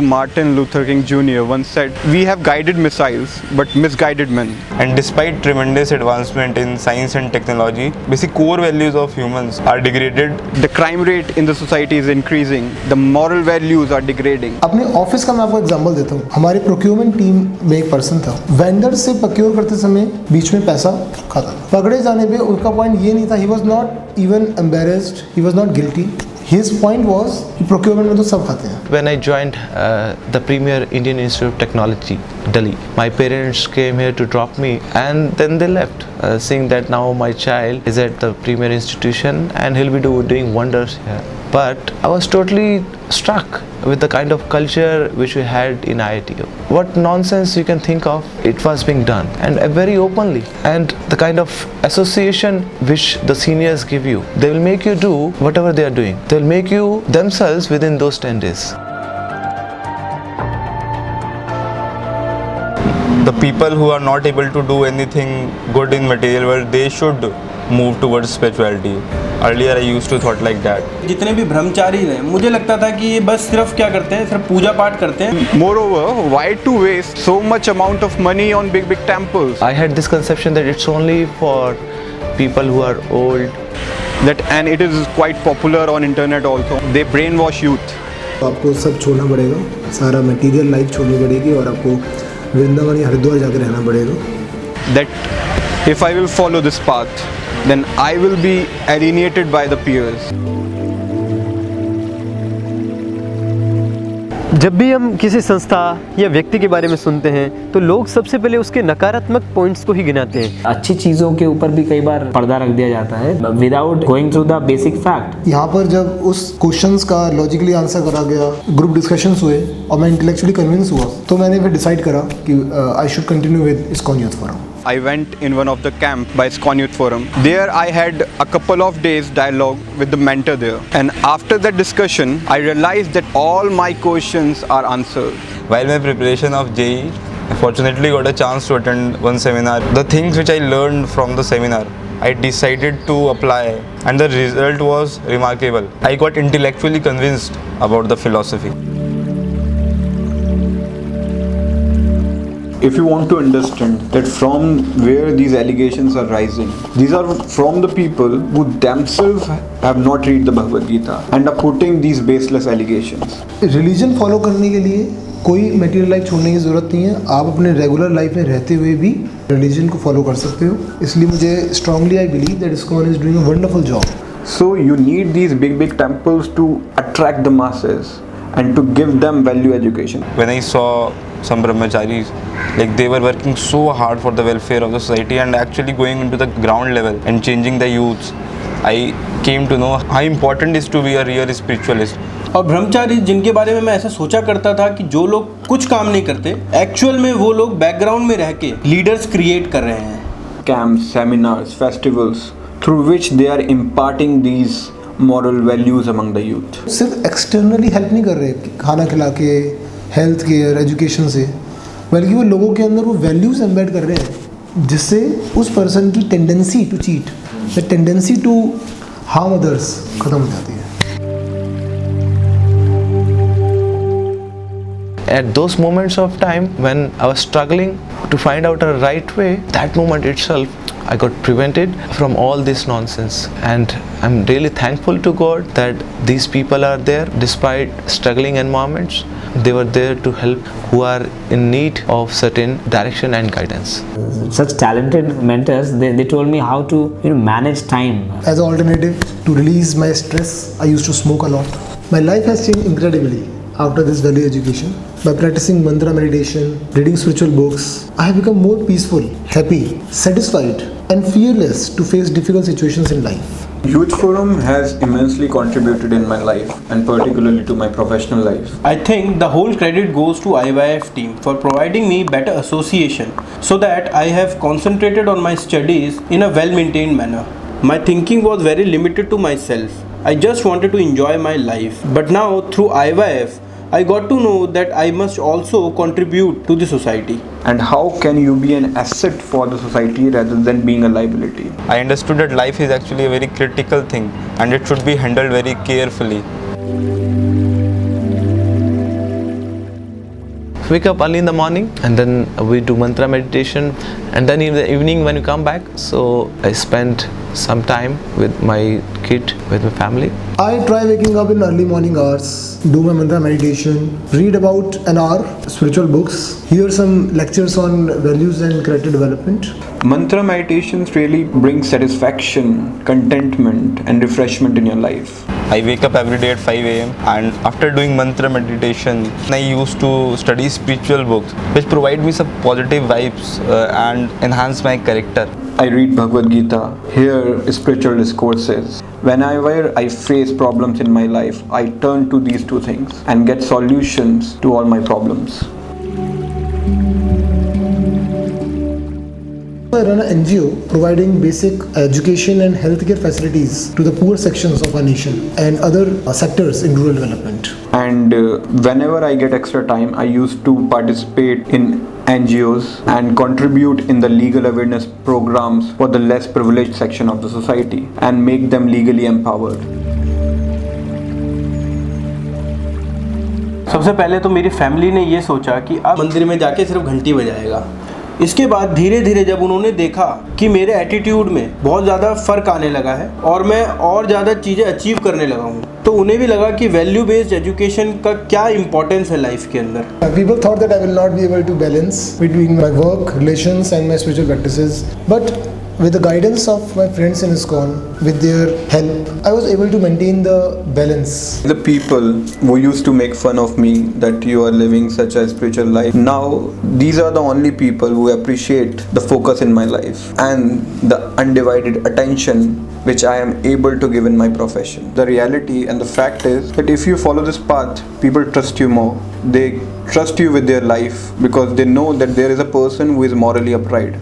Martin Luther King Jr. once said, "We have guided missiles, but misguided men." And despite tremendous advancement in science and technology, basic core values of humans are degraded. The crime rate in the society is increasing. The moral values are degrading. अपने office का मैं आपको example देता हूँ। हमारी procurement team में एक person था, वेंडर से प्रोक्योर करते समय बीच में पैसा खाता था। पकड़े जाने पे उनका पॉइंट ये नहीं था, he was not even embarrassed, he was not guilty. His point was कि प्रोक्योरमेंट में तो सब खाते हैं। When I joined the premier Indian Institute of Technology, Delhi, my parents came here to drop me and then they left, saying that now my child is at the premier institution and he'll be doing wonders here. But I was totally struck with the kind of culture which we had in IITO. What nonsense you can think of, it was being done, and very openly. And the kind of association which the seniors give you, they will make you do whatever they are doing. They will make you themselves within those 10 days. The people who are not able to do anything good in material world, they should move towards spirituality. Earlier I used to thought like that. जितने भी ब्रह्मचारी हैं, मुझे लगता था कि ये बस सिर्फ क्या करते हैं, सिर्फ पूजा पाठ करते हैं। Moreover, why to waste so much amount of money on big temples? I had this conception that it's only for people who are old. And it is quite popular on internet also. They brainwash youth. आपको सब छोड़ना पड़ेगा, सारा material life छोड़नी पड़ेगी और आपको वृंदावन या हरिद्वार जाकर रहना पड़ेगा। That if I will follow this path, then I will be alienated by the peers. जब भी हम किसी संस्था या व्यक्ति के बारे में सुनते हैं तो लोग सबसे पहले उसके नकारात्मक पॉइंट्स को ही गिनाते हैं। अच्छी चीज़ों के ऊपर भी कई बार पर्दा रख दिया जाता है without going through the basic fact. यहाँ पर जब उस क्वेश्चंस का लॉजिकली आंसर करा गया, ग्रुप डिस्कशंस हुए और मैं इंटेलेक्चुअली कन्विंस हुआ, तो मैंने फिर डिसाइड करा कि I should continue with ISKCON youth forum. I went in one of the camp by ISKCON Youth Forum. There I had a couple of days dialogue with the mentor there. And after that discussion, I realized that all my questions are answered. While my preparation of JEE, I fortunately got a chance to attend one seminar. The things which I learned from the seminar, I decided to apply and the result was remarkable. I got intellectually convinced about the philosophy. If you want to understand that from where these allegations are rising, these are from the people who themselves have not read the Bhagavad Gita and are putting these baseless allegations. Religion follow करने के लिए कोई material life छोड़ने की ज़रूरत नहीं है। आप अपने रेगुलर लाइफ में रहते हुए भी रिलीजन को फॉलो कर सकते हो। इसलिए मुझे strongly I believe that ISKCON is doing a wonderful job. So you need these big temples to attract the masses and to give them value education. When I saw some brahmacharis, like they were working so hard for the welfare of the society and actually going into the ground level and changing the youths, I came to know how important it is to be a real spiritualist. और ब्रह्मचारी जिनके बारे में मैं ऐसा सोचा करता था कि जो लोग कुछ काम नहीं करते, एक्चुअल में वो लोग बैकग्राउंड में रह के लीडर्स क्रिएट कर रहे हैं। Camps, seminars, festivals, through which they are imparting these moral values among the youth. सिर्फ एक्सटर्नली हेल्प नहीं कर रहे खाना खिला के, हेल्थ केयर, एजुकेशन से, बल्कि वो लोगों के अंदर वो वैल्यूज़ एम्बेड कर रहे हैं जिससे उस पर्सन की tendency to cheat, the tendency to harm others खत्म हो जाती है। At those moments of time when I was struggling to find out a right way, that moment itself I got prevented from all this nonsense, and I'm really thankful to God that these people are there despite struggling environments. They were there to help who are in need of certain direction and guidance. Such talented mentors, they told me how to manage time. As an alternative to release my stress, I used to smoke a lot. My life has changed incredibly after this value education. By practicing mantra meditation, reading spiritual books, I have become more peaceful, happy, satisfied and fearless to face difficult situations in life. Youth Forum has immensely contributed in my life and particularly to my professional life. I think the whole credit goes to IYF team for providing me better association so that I have concentrated on my studies in a well-maintained manner. My thinking was very limited to myself. I just wanted to enjoy my life. But now through IYF, I got to know that I must also contribute to the society. And how can you be an asset for the society rather than being a liability? I understood that life is actually a very critical thing and it should be handled very carefully. wake up early in the morning, and then we do mantra meditation, and then in the evening when you come back, so I spend some time with my kid, with my family. I try waking up in early morning hours, do my mantra meditation, read about an hour spiritual books, hear some lectures on values and character development. Mantra meditations really bring satisfaction, contentment, and refreshment in your life. I wake up every day at 5 a.m. and after doing mantra meditation, I used to study spiritual books which provide me some positive vibes and enhance my character. I read Bhagavad Gita, hear spiritual discourses. Whenever I face problems in my life, I turn to these two things and get solutions to all my problems. I run an NGO providing basic education and healthcare facilities to the poor sections of our nation and other sectors in rural development. And whenever I get extra time, I used to participate in NGOs and contribute in the legal awareness programs for the less privileged section of the society and make them legally empowered. सबसे पहले तो मेरी family ने ये सोचा कि अब मंदिर में जाके सिर्फ घंटी बजाएगा। इसके बाद धीरे धीरे जब उन्होंने देखा कि मेरे एटीट्यूड में बहुत ज़्यादा फ़र्क आने लगा है और मैं और ज़्यादा चीज़ें अचीव करने लगा हूँ, तो उन्हें भी लगा कि वैल्यू बेस्ड एजुकेशन का क्या इम्पोर्टेंस है लाइफ के अंदर। People thought that I will not be able to balance between my work, relations and my spiritual practices, but with the guidance of my friends in ISKCON, with their help, I was able to maintain the balance. The people who used to make fun of me that you are living such a spiritual life, now these are the only people who appreciate the focus in my life and the undivided attention which I am able to give in my profession. The reality and the fact is that if you follow this path, people trust you more. They trust you with their life because they know that there is a person who is morally upright.